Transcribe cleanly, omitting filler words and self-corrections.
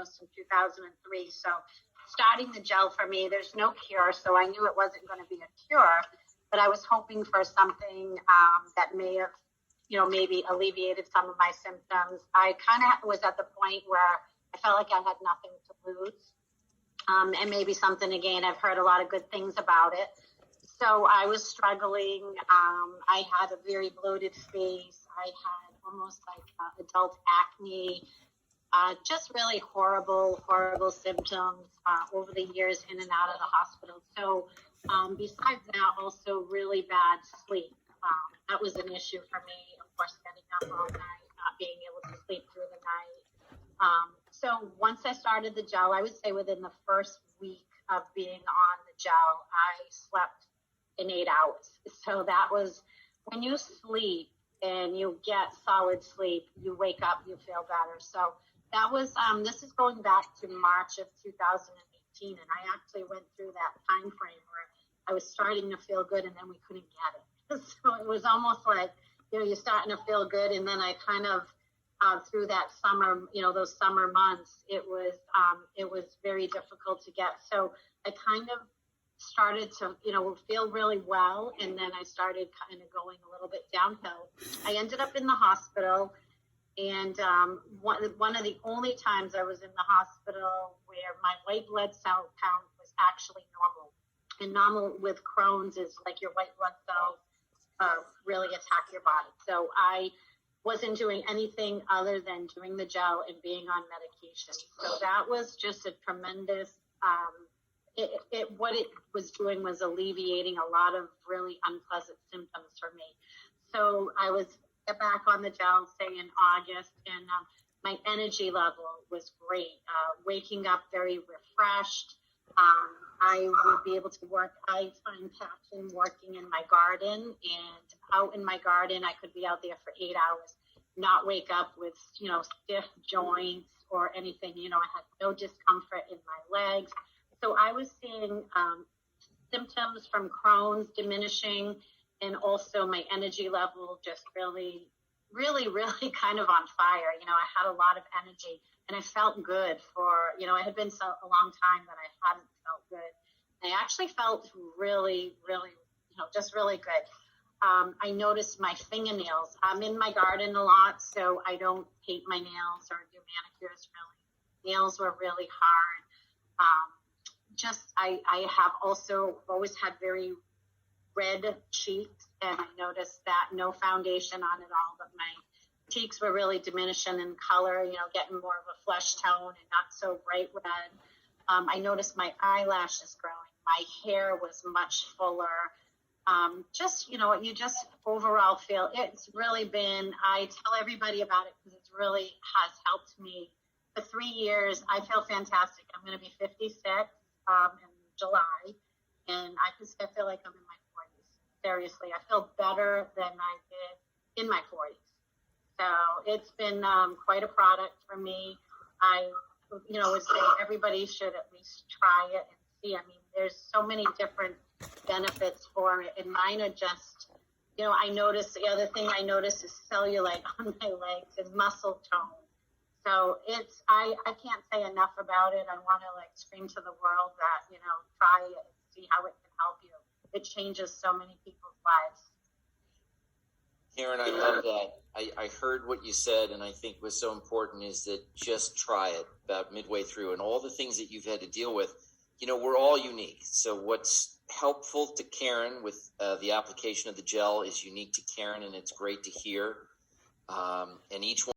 diagnosed in 2003. So starting the gel for me, there's no cure. So I knew it wasn't going to be a cure, but I was hoping for something that may have, maybe alleviated some of my symptoms. I kind of was at the point where I felt like I had nothing to lose. And maybe something, again, I've heard a lot of good things about it. So I was struggling. I had a very bloated face. I had almost like adult acne, just really horrible symptoms over the years in and out of the hospital. So besides that, also really bad sleep. That was an issue for me, of course, getting up all night, not being able to sleep through the night. So once I started the gel, I would say within the first week of being on the gel, I slept in 8 hours. So that was, when you sleep and you get solid sleep, you wake up, you feel better. So that was, this is going back to March of 2018. And I actually went through that time frame where I was starting to feel good and then we couldn't get it. So it was almost like, you're starting to feel good. And then I kind of, through that summer, those summer months, it was very difficult to get. So I kind of started to, feel really well. And then I started kind of going a little bit downhill. I ended up in the hospital. And one of the only times I was in the hospital where my white blood cell count was actually normal. And normal with Crohn's is like your white blood cells really attack your body. So I wasn't doing anything other than doing the gel and being on medication. So that was just a tremendous, what it was doing was alleviating a lot of really unpleasant symptoms for me. So I was back on the gel, say in August, and my energy level was great. Waking up very refreshed. I would be able to work. I find passion working in my garden, and out in my garden, I could be out there for 8 hours, not wake up with, stiff joints or anything. I had no discomfort in my legs. So I was seeing symptoms from Crohn's diminishing, and also my energy level just really, really, really kind of on fire. I had a lot of energy, and I felt good for, it had been a long time that I hadn't felt good. I actually felt really, really, just really good. I noticed my fingernails. I'm in my garden a lot, so I don't paint my nails or do manicures really. Nails were really hard. I have also always had very red cheeks, and I noticed that no foundation on at all, but my cheeks were really diminishing in color, getting more of a flesh tone and not so bright red. I noticed my eyelashes growing. My hair was much fuller. You just overall feel it's really been, I tell everybody about it because it really has helped me. For 3 years, I feel fantastic. I'm going to be 56 in July, and I feel like I'm in my 40s. Seriously, I feel better than I did in my 40s. So it's been quite a product for me. I would say everybody should at least try it and see. I mean, there's so many different benefits for it, and mine are just, I notice, the other thing I notice is cellulite on my legs and muscle tone. So it's, I can't say enough about it. I want to scream to the world that, try it and see how it can help you. It changes so many people's lives. Karen, I love that. I heard what you said, and I think what's so important is that just try it about midway through, and all the things that you've had to deal with, we're all unique. So what's helpful to Karen with the application of the gel is unique to Karen, and it's great to hear. And each one